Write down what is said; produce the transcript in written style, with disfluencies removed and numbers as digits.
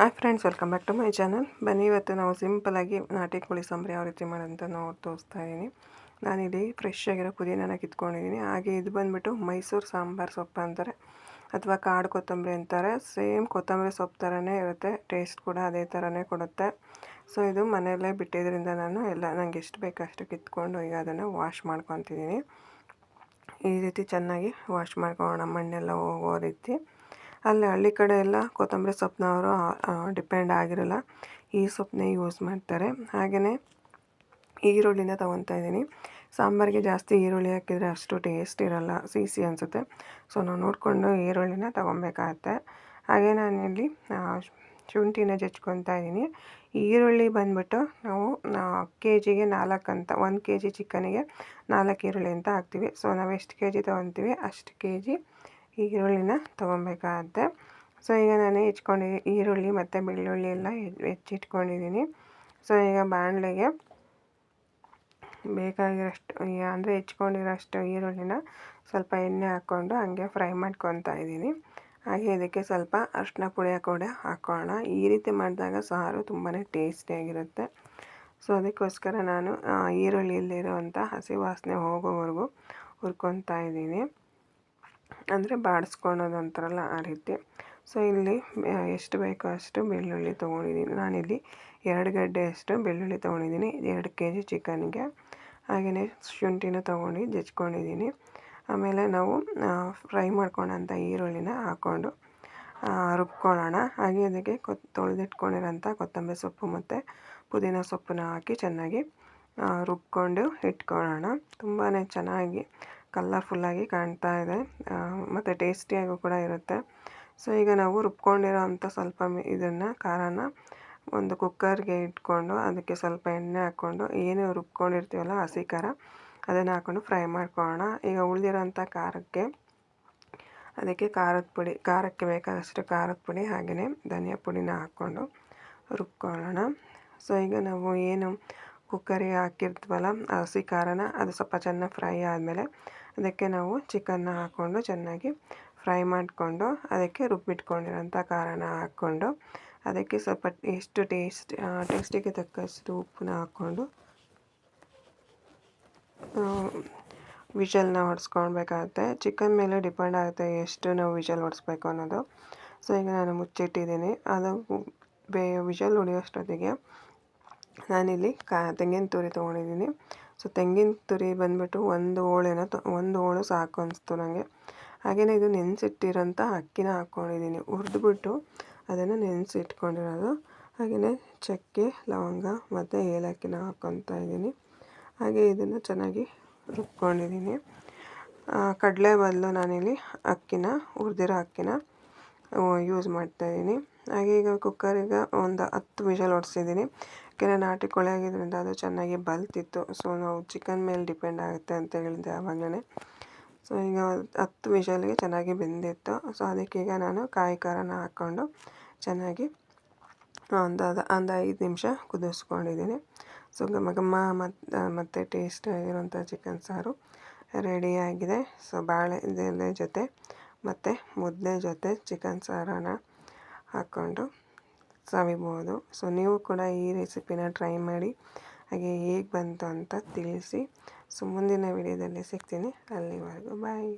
Hi friends, welcome back to my channel. ಬನ್ನಿ, ಇವತ್ತು ನಾವು ಸಿಂಪಲಾಗಿ ನಾಟಿ ಕೋಳಿ ಸಾಂಬಾರು ಯಾವ ರೀತಿ ಮಾಡೋದಂತ ನಾವು ತೋರಿಸ್ತಾ ಇದ್ದೀನಿ. ನಾನಿಲ್ಲಿ ಫ್ರೆಶ್ ಆಗಿರೋ ಪುದೀನ ಕಿತ್ಕೊಂಡಿದ್ದೀನಿ. ಹಾಗೆ ಇದು ಬಂದುಬಿಟ್ಟು ಮೈಸೂರು ಸಾಂಬಾರು ಸೊಪ್ಪು ಅಂತಾರೆ, ಅಥವಾ ಕಾಡು ಕೊತ್ತಂಬರಿ ಅಂತಾರೆ. ಸೇಮ್ ಕೊತ್ತಂಬರಿ ಸೊಪ್ಪು ಥರನೇ ಇರುತ್ತೆ, ಟೇಸ್ಟ್ ಕೂಡ ಅದೇ ಥರನೇ ಕೊಡುತ್ತೆ. ಸೊ ಇದು ಮನೆಯಲ್ಲೇ ಬಿಟ್ಟಿದ್ದರಿಂದ ನಾನು ನನಗೆ ಎಷ್ಟು ಬೇಕೋ ಅಷ್ಟು ಕಿತ್ಕೊಂಡು ಈಗ ಅದನ್ನು ವಾಶ್ ಮಾಡ್ಕೊತಿದ್ದೀನಿ. ಈ ರೀತಿ ಚೆನ್ನಾಗಿ ವಾಶ್ ಮಾಡ್ಕೊಳ್ಳೋಣ, ಮಣ್ಣೆಲ್ಲ ಹೋಗೋ ರೀತಿ. ಅಲ್ಲಿ ಹಳ್ಳಿ ಕಡೆ ಎಲ್ಲ ಕೊತ್ತಂಬರಿ ಸೊಪ್ಪನ್ನವರು ಡಿಪೆಂಡ್ ಆಗಿರಲ್ಲ, ಈ ಸೊಪ್ಪನ್ನೇ ಯೂಸ್ ಮಾಡ್ತಾರೆ. ಹಾಗೆಯೇ ಈರುಳ್ಳಿನ ತೊಗೊತಾ ಇದ್ದೀನಿ. ಸಾಂಬಾರಿಗೆ ಜಾಸ್ತಿ ಈರುಳ್ಳಿ ಹಾಕಿದರೆ ಅಷ್ಟು ಟೇಸ್ಟ್ ಇರಲ್ಲ, ಸಿಹಿ ಅನಿಸುತ್ತೆ. ಸೊ ನಾವು ನೋಡಿಕೊಂಡು ಈರುಳ್ಳಿನ ತೊಗೊಬೇಕಾಗತ್ತೆ. ಹಾಗೆ ನಾನಿಲ್ಲಿ ಶುಂಠಿನ ಜಜ್ಕೊತಾ ಇದ್ದೀನಿ. ಈರುಳ್ಳಿ ಬಂದುಬಿಟ್ಟು ನಾವು ಕೆ ಜಿಗೆ 4 ಅಂತ, 1 ಕೆ ಜಿ ಚಿಕನಿಗೆ 4 ಈರುಳ್ಳಿ ಅಂತ ಹಾಕ್ತೀವಿ. ಸೊ ನಾವು ಎಷ್ಟು ಕೆ ಜಿ ತೊಗೊತೀವಿ ಅಷ್ಟು ಕೆ ಜಿ ಈರುಳ್ಳಿನ ತೊಗೊಬೇಕಾಗತ್ತೆ. ಸೊ ಈಗ ನಾನು ಈರುಳ್ಳಿ ಮತ್ತು ಬೆಳ್ಳುಳ್ಳಿ ಎಲ್ಲ ಹೆಚ್ಚಿಟ್ಕೊಂಡಿದ್ದೀನಿ. ಸೊ ಈಗ ಬಾಣಲೆಗೆ ಬೇಕಾಗಿರೋಷ್ಟು, ಅಂದರೆ ಹೆಚ್ಕೊಂಡಿರೋಷ್ಟು ಈರುಳ್ಳಿನ ಸ್ವಲ್ಪ ಎಣ್ಣೆ ಹಾಕ್ಕೊಂಡು ಹಂಗೆ ಫ್ರೈ ಮಾಡ್ಕೊತಾ ಇದ್ದೀನಿ. ಹಾಗೆ ಇದಕ್ಕೆ ಸ್ವಲ್ಪ ಅರಿಶಿನ ಪುಡಿ ಕೂಡ ಹಾಕ್ಕೊಳ್ಳೋಣ. ಈ ರೀತಿ ಮಾಡಿದಾಗ ಸಾರು ತುಂಬಾ ಟೇಸ್ಟಿಯಾಗಿರುತ್ತೆ. ಸೊ ಅದಕ್ಕೋಸ್ಕರ ನಾನು ಈರುಳ್ಳಿಯಲ್ಲಿರುವಂಥ ಹಸಿ ವಾಸನೆ ಹೋಗೋವರೆಗೂ ಹುರ್ಕೊತಾ ಇದ್ದೀನಿ, ಅಂದರೆ ಬಾಡಿಸ್ಕೊಳೋದು ಅಂತಾರಲ್ಲ ಆ ರೀತಿ. ಸೊ ಇಲ್ಲಿ ಎಷ್ಟು ಬೇಕೋ ಅಷ್ಟು ಬೆಳ್ಳುಳ್ಳಿ ತೊಗೊಂಡಿದ್ದೀನಿ. ನಾನಿಲ್ಲಿ 2 ಗಡ್ಡೆಯಷ್ಟು ಬೆಳ್ಳುಳ್ಳಿ ತೊಗೊಂಡಿದ್ದೀನಿ 2 ಕೆ ಜಿ ಚಿಕನ್ಗೆ. ಹಾಗೆಯೇ ಶುಂಠಿನ ತೊಗೊಂಡು ಜಜ್ಕೊಂಡಿದ್ದೀನಿ. ಆಮೇಲೆ ನಾವು ಫ್ರೈ ಮಾಡ್ಕೊಳ್ಳೋಂಥ ಈರುಳ್ಳಿನ ಹಾಕ್ಕೊಂಡು ರುಬ್ಕೊಳ್ಳೋಣ. ಹಾಗೆ ಅದಕ್ಕೆ ತೊಳೆದಿಟ್ಕೊಂಡಿರೋಂಥ ಕೊತ್ತಂಬರಿ ಸೊಪ್ಪು ಮತ್ತು ಪುದೀನ ಸೊಪ್ಪನ್ನ ಹಾಕಿ ಚೆನ್ನಾಗಿ ರುಬ್ಕೊಂಡು ಇಟ್ಕೊಳ್ಳೋಣ. ತುಂಬಾ ಚೆನ್ನಾಗಿ ಕಲರ್ಫುಲ್ಲಾಗಿ ಕಾಣ್ತಾ ಇದೆ ಮತ್ತು ಟೇಸ್ಟಿಯಾಗೂ ಕೂಡ ಇರುತ್ತೆ. ಸೊ ಈಗ ನಾವು ರುಬ್ಕೊಂಡಿರೋ ಅಂಥ ಸ್ವಲ್ಪ ಇದನ್ನು ಖಾರನ ಒಂದು ಕುಕ್ಕರ್ಗೆ ಇಟ್ಕೊಂಡು ಅದಕ್ಕೆ ಸ್ವಲ್ಪ ಎಣ್ಣೆ ಹಾಕ್ಕೊಂಡು ಏನು ರುಬ್ಕೊಂಡಿರ್ತೀವಲ್ಲ ಹಸಿ ಖಾರ ಅದನ್ನು ಹಾಕ್ಕೊಂಡು ಫ್ರೈ ಮಾಡ್ಕೊಳ್ಳೋಣ. ಈಗ ಉಳಿದಿರೋಂಥ ಅದಕ್ಕೆ ಖಾರಕ್ಕೆ ಬೇಕಾದಷ್ಟು ಖಾರದ ಪುಡಿ ಹಾಗೆಯೇ ಧನಿಯಾ ಪುಡಿನ ಹಾಕ್ಕೊಂಡು ರುಬ್ಕೊಳ್ಳೋಣ. ಸೊ ಈಗ ನಾವು ಏನು ಕುಕ್ಕರಿಗೆ ಹಾಕಿರ್ತೀವಲ್ಲ ಹಸಿ ಖಾರನ, ಅದು ಸ್ವಲ್ಪ ಚೆನ್ನಾಗಿ ಫ್ರೈ ಆದಮೇಲೆ ಅದಕ್ಕೆ ನಾವು ಚಿಕನ್ನ ಹಾಕ್ಕೊಂಡು ಚೆನ್ನಾಗಿ ಫ್ರೈ ಮಾಡಿಕೊಂಡು ಅದಕ್ಕೆ ರುಬ್ಬಿಟ್ಕೊಂಡಿರೋಂಥ ಖಾರನ ಹಾಕ್ಕೊಂಡು ಅದಕ್ಕೆ ಸ್ವಲ್ಪ ಎಷ್ಟು ಟೇಸ್ಟಿಗೆ ತಕ್ಕಷ್ಟು ಉಪ್ಪನ್ನ ಹಾಕ್ಕೊಂಡು ವಿಷಲ್ನ ಹೊಡೆಸ್ಕೊಳ್ಬೇಕಾಗತ್ತೆ. ಚಿಕನ್ ಮೇಲೆ ಡಿಪೆಂಡ್ ಆಗುತ್ತೆ ಎಷ್ಟು ನಾವು ವಿಷಲ್ ಹೊಡೆಸ್ಬೇಕು ಅನ್ನೋದು. ಸೊ ಈಗ ನಾನು ಮುಚ್ಚಿಟ್ಟಿದ್ದೀನಿ. ಅದು ವಿಷಲ್ ಹೊಡೆಯೋಷ್ಟೊತ್ತಿಗೆ ನಾನಿಲ್ಲಿ ತೆಂಗಿನ ತುರಿ ತೊಗೊಂಡಿದ್ದೀನಿ. ಸೊ ತೆಂಗಿನ ತುರಿ ಬಂದುಬಿಟ್ಟು ಒಂದು ಹೋಳು ಸಾಕು ಅನಿಸ್ತು ನನಗೆ. ಹಾಗೆಯೇ ಇದು ನೆನೆಸಿಟ್ಟಿರೋಂಥ ಅಕ್ಕಿನ ಹಾಕ್ಕೊಂಡಿದ್ದೀನಿ, ಹುರಿದ್ಬಿಟ್ಟು ಅದನ್ನು ನೆನೆಸಿಟ್ಕೊಂಡಿರೋದು. ಹಾಗೆಯೇ ಚಕ್ಕೆ, ಲವಂಗ ಮತ್ತು ಏಲಕ್ಕಿನ ಹಾಕ್ಕೊತಾ ಇದ್ದೀನಿ. ಹಾಗೆ ಇದನ್ನು ಚೆನ್ನಾಗಿ ರುಬ್ಕೊಂಡಿದ್ದೀನಿ. ಕಡಲೆ ಬದಲು ನಾನಿಲ್ಲಿ ಹುರಿದಿರೋ ಅಕ್ಕಿನ ಯೂಸ್ ಮಾಡ್ತಾಯಿದ್ದೀನಿ. ಹಾಗೆ ಈಗ ಕುಕ್ಕರಿಗೆ ಒಂದು 10 ವಿಷಲ್ ಹೊಡೆಸಿದ್ದೀನಿ. ಯಾಕೆಂದರೆ ನಾಟಿ ಕೋಳಿ ಆಗಿದ್ದರಿಂದ ಅದು ಚೆನ್ನಾಗಿ ಬಲ್ತಿತ್ತು. ಸೊ ನಾವು ಚಿಕನ್ ಮೇಲೆ ಡಿಪೆಂಡ್ ಆಗುತ್ತೆ ಅಂತ ಹೇಳಿದೆ ಆವಾಗಲೇ. ಸೊ ಈಗ 10 ವಿಷಲ್ಗೆ ಚೆನ್ನಾಗಿ ಬೆಂದಿತ್ತು. ಸೊ ಅದಕ್ಕೀಗ ನಾನು ಕಾಯಿ ಖಾರನ ಹಾಕ್ಕೊಂಡು ಚೆನ್ನಾಗಿ ಒಂದು 5 ನಿಮಿಷ ಕುದಿಸ್ಕೊಂಡಿದ್ದೀನಿ. ಸೊ ಘಮ ಮತ್ತು ಟೇಸ್ಟ್ ಆಗಿರೋಂಥ ಚಿಕನ್ ಸಾರು ರೆಡಿಯಾಗಿದೆ. ಸೊ ಬಾಳೆದೆಲೆ ಜೊತೆ ಮತ್ತು ಮುದ್ದೆ ಜೊತೆ ಚಿಕನ್ ಸಾರನ ಹಾಕ್ಕೊಂಡು ಸವಿಬೋದು. ಸೊ ನೀವು ಕೂಡ ಈ ರೆಸಿಪಿನ ಟ್ರೈ ಮಾಡಿ, ಹಾಗೆ ಹೇಗೆ ಬಂತು ಅಂತ ತಿಳಿಸಿ. ಸೊ ಮುಂದಿನ ವಿಡಿಯೋದಲ್ಲಿ ಸಿಗ್ತೀನಿ. ಅಲ್ಲಿವರೆಗೂ ಬಾಯ್.